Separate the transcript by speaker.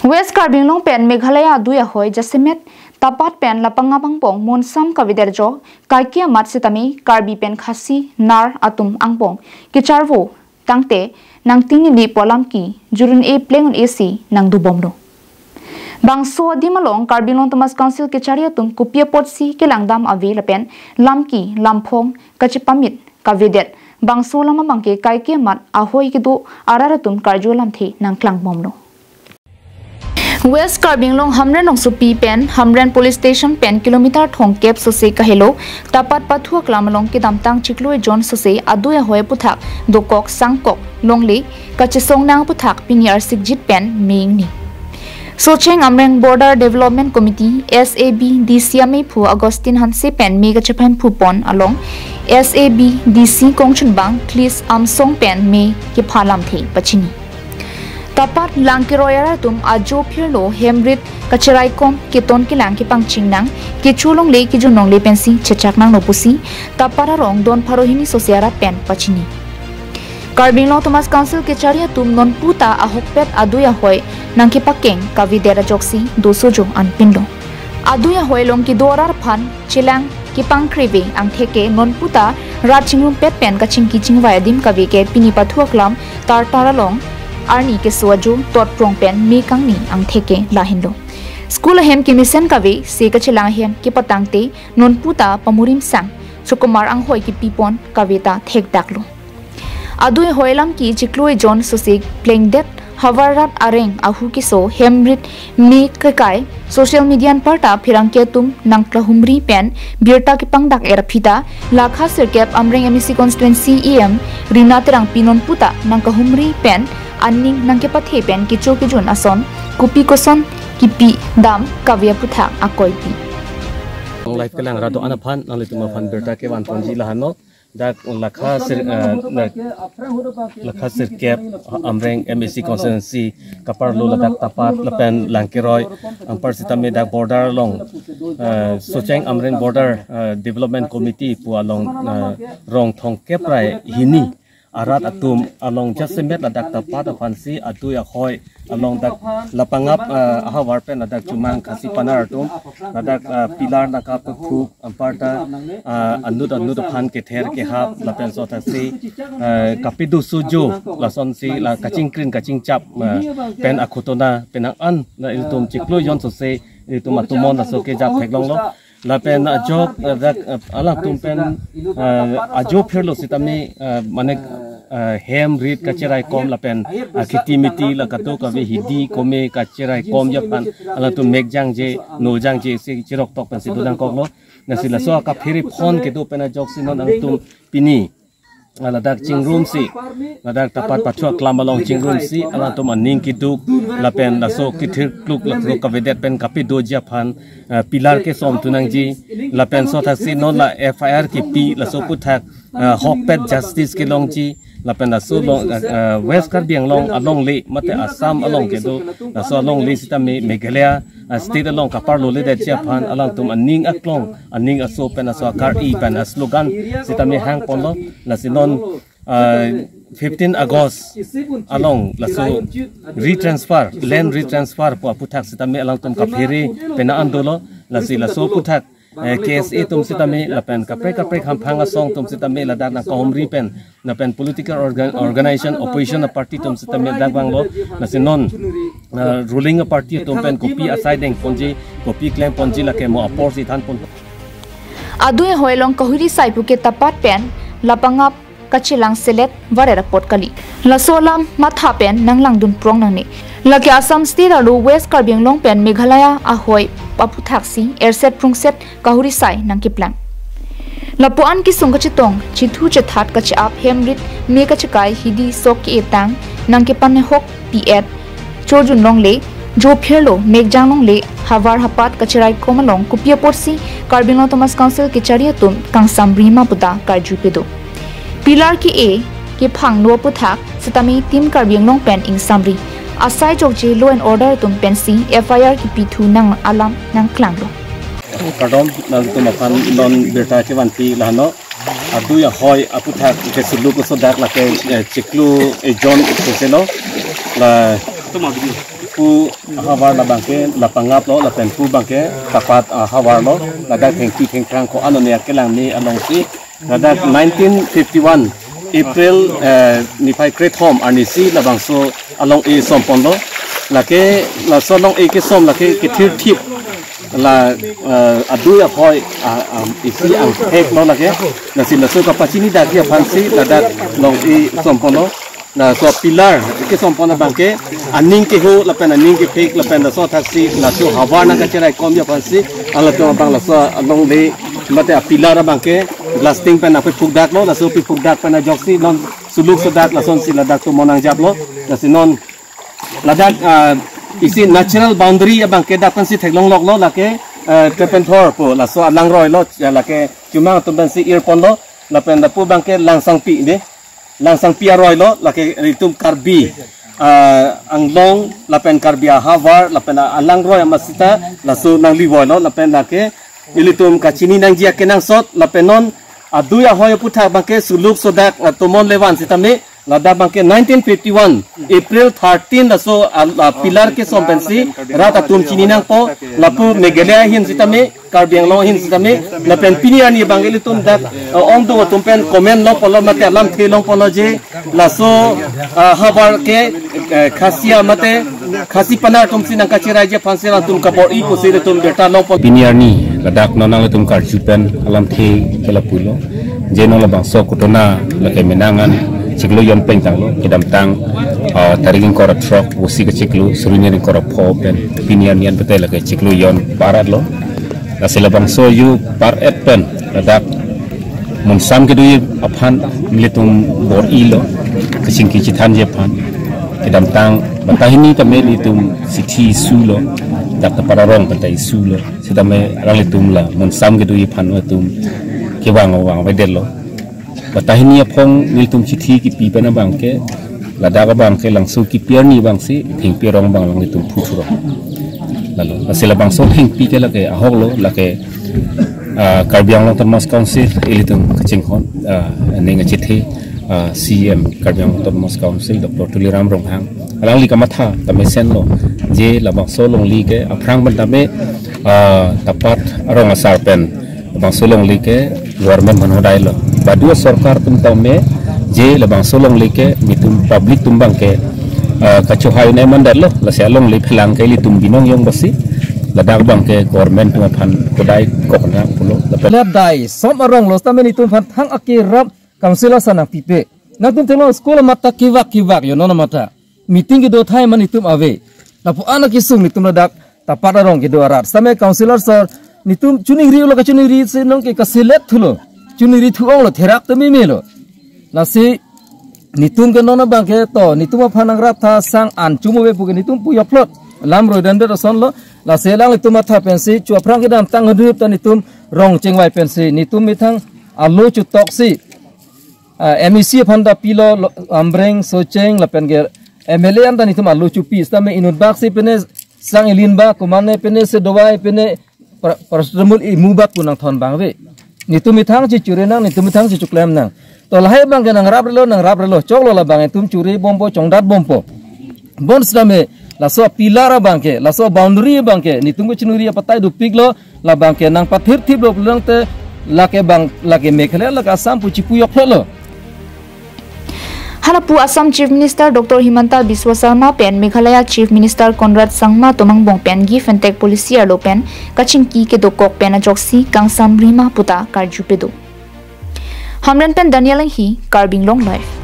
Speaker 1: West Karbinglong pen Meghalaya duya hoi Jasimet tapat pen lapangabang pong monsam kaviderjo kaikia mat sitami Karbi pen khasi nar atum angpong kicharvo tangte nang tingni di polam ki jurun e plengun AC nang dubomdo. Bangso dimalong Karbinglong Thomas Council kicharia tum kupia potsi kilangdam avi lamki lampong kachipamit kavidet bangso lama bangke kaikia mat ahoi kidu araratum karjolam the nang klang bomno. West Karbinglong Hamren Nong Supi Pen Hamren Police Station Pen kilometer thong kep sose kahelo tapat pathua klamalong ke damtang chikloi John sose aduya hoye puthak dokok sangkok longli kachesong nang puthak piniar sigjit pen ming ni Socheng Amreng Border Development Committee SAB DCMA Phu Agustin Hanse Pen Mega Chapan Phu Pon along SAB DC Kongchun Bang Please Amsong Pen Me ke phalam the pachini Tapat langkiroyara tum ajo phirlo hemrit kacharaikom keton ki langki pangching nang ki chulong le ki junong le pensi chechak nang nopusi tapara rong don pharohini sosiara pen pachini Karbinglong Thomas Council ke charia tum non puta ahokpet aduya hoy nang ki pakeng kavidera joksi dosojo anpindo aduya hoy long ki dorar phan chilang ki pangkrive ang theke non puta rachingum pet pen kaching ki chingwa dim kavike pini pathuaklam tartara long Arni ke suaju tot prong pen mi kang ni ang theke lahindo school hem ki mission kawe se ka chilang hem ki patangte non puta pamurim sang sukumar ang hoi ki pipon kaveta thek daklo adui hoilam ki chikloi John sose playing that havarat areng ahu ki so hemrit mi kai social media parta phirang ke tum nangkla humri pen birta ki pangdak erphita lakha sirkep amreng MEC constituency em rinaterang pinon puta nangka humri pen Aning nang kepathe pen kicho kijun ason kupi koson kipi dam kavya putha akoi pi
Speaker 2: life kelang rado anaphan nang lituma phan berta ke wan ponji lahano dak lakha sir kep amreng MEC constituency kaparlo ladak tapat lapen langkiroy ang parsitame dak border long socheng amreng border development committee pu along rong thong keprai hini arat atum along Jasimet ladak tapat afansi atu ya khoi along dak lapangap ahawar pen ladak cumang kasi panar atum ladak pilar nakap khu amparta anud phan ke ther ke hap lapen sotasi kapidu suju lason si la kaching chap pen akhutona penang an na iltum chiklo yon sose iltum atumon aso ke jap theklong lo lapen ajok dak ala tumpen ajo phirlo sitami mane hem rit kacherai kom lapen khiti miti la kato ka ve hidi kome kacherai kom japan ala tu megjang je nojang je se chirok tok pen sidudang koklo nasila so ka phiri phone ke do pena jok sinon ang tum pini ala dak chingrum si ladak tapat pathua klamalong chingrum si ala tum aning ki duk lapen la so ki thir kluk la ka vedet pen kapi do japan pilar ke som tunang ji lapen so tha si non la FIR ki pi la so puthak hokpet justice ke long ji lapen la so long West Karbinglong along le mate Assam along ke do la so along le sitame Meghalaya state along kaparlo le de japan alang tum aning aklong aning aso pen aso kar I pen slogan sitame hang ponlo la sinon 15 August along la so land retransfer po puthak sitame alang tum kaphere pena andolo la si la so puthak KSA tum sitame lapen kapre khamphanga song tum sitame la dana kohomri pen na pen political organization opposition party tum sitame dagbanglo na sinon ruling party tum pen kopi asideng ponji kopi claim ponji la ke mo opposite han pon
Speaker 1: adui hoilong kahuri saipu ke tapat pen lapangap kachilang selet varera potkali lasolam matha pen nanglang dun prong nang ni laki Assam state alu West Karbinglong pen Meghalaya ahoi papu thaksi airset prungset kahuri sai nang kiplang lapuan ki sungkachitong chithu chethat kachi ap hemrit me kachikai hidi sok ki etang nang ke pan hok piet chojun long le jo phirlo megjang long le hawar hapat kachirai komalong kupia porsi Karbinglong Thomas Council ke charia tum kang sambrima puta karju pedo pilar ki a ke phang no puthak sitami tim Karbinglong pen ing samri asai chokje law and order tum pensi FIR ki pithu nang alam nang klanglo
Speaker 2: kadom nang tum akan non berta ke wanti lahno adu ya hoi aputhak ke sulu ko sodak la ke chiklu e John selo la pu hawar la bangke la pangap lo la pen pu bangke tapat hawar lo la da thengki thengkrang ko anonia kelang ni along si la da 1951 April ni pai create home anisi la bangso along e sompon lo la ke la so long e ke som la ke thir thip la adu ya khoi isi ang hek lo la ke na sin la so ka pachini da ki phansi la da long e sompon lo na so pilar ke sompon na bangke aning ke ho la pen aning ke fake la pen la so thaksi la so hawa na ka cherai kom ya phansi ala to bang la so along le mate pilar bangke blasting pen ape pugdak lo la so pi pugdak pen joksi non suluk sodak la son si la dak to monang jap lo la sinon la dak isi natural boundary abang ke dak pen si theklong lok lo la ke tepen thor po la so alang roi lo la ke cuma to pen si earpon lo la pen da pu bangke langsang pi ni langsang pi roi lo la ke ritum karbi anglong la pen karbia havar la pen alang roi masita la so nang liwoi lo la pen la ke ilitum kachini nang jia kenang sot la penon aduya hoya puthak bangke suluk sodak tomon lewan sitame lada bangke 1951 April 13 la so pilar ke sompensi rata tum chini nang po lapu megelea hin sitame karbiang lo hin sitame la pen piniani bangeli tum dak ong do tum pen komen lo polo mate alam thelong polo je la so habar ke khasia mate khasi pana tum sinang ka chirai je phansela tum kapor i ko sire tum beta lo piniani ladak nonang tum kar jupen alam the kelapulo jeno la bangso kutona la ke menangan ciklu yon pentang lo kidam tang taringin kora truck wosi ke ciklu surunya ni kora pop dan pinian yan betel ke ciklu yon parat lo la sila bangso yu par epen ladak mun sam ke duy aphan militum bor ilo kecingki citan jepan kidam tang batahini kame litum siti sulo dak pararong batai sulo sidame ralitum la mun sam ke duy phan watum ke wang bedel lo batahini apong militum siti ki pi pena bangke ladaga bangke langsung ki piani bangsi thing pirong bang lang litum phuturo lalu asila bangso thing pi ke lake ahok lo lake karbiang long termas council ilitum kachingkhon ninga chithi CM karbiang long termas council Dr. Tuliram Ronghang alang li kamatha tamesen lo je labang so long li ke aprang bandame tapat arong asar pen labang so long li ke government manodai lo badua sarkar tum taume je labang so long li ke mitum public tumbang ke kachuhai ne mandar lo la sia long li phelang ke li tum binong yong basi ladak bang ke government tu phan kodai kokna pulo
Speaker 3: lab dai som arong lo stameni tum phan thang akirap councilor sanang pipe natum telo school mata kiwak yo nona mata meeting do thai mani tum ave lapu anak isung nitum ladak tapat arong ke do arat same councilor sir nitum chuning ri lo ka chuning ri se nong ke kasilet thulo chuning ri thuong lo therak tami melo nasi nitum ke nona bang ke to nitum phanang rap tha sang an chumo be puge nitum pu yoplot lam roi dan de son lo la selang nitum tha pensi chu phrang ke dam tang hrup ta nitum rong chengwai pensi nitum mi thang alo chu tok si MEC phanda pilo ambreng socheng la pen ge MLA anda nitum alo chu pi sta me inut bak si pene sang ilin ba kumane pene se dowai pene parasramul i mubak punang thon bangwe nitum mi thang chi churenang nitum mi thang chi chuklem nang to lahai bang nang rap relo choklo la bang tum churi bombo chongdat bompo bon sdame la so pilara bangke la so boundary bangke nitum ko chinuri patai du piglo la bangke nang pathir thip lo lang te la ke bang la ke mekhale la ka sam pu chi pu yok lo
Speaker 1: Halapu Assam Chief Minister Dr. Himanta Biswa Sarma pen Meghalaya Chief Minister Conrad Sangma Tomang Bong pen gi fintech policy alo pen kaching ki ke dokok pen ajoksi kangsam rima puta karju pedo Hamran pen Daniel hi Karbing Long Life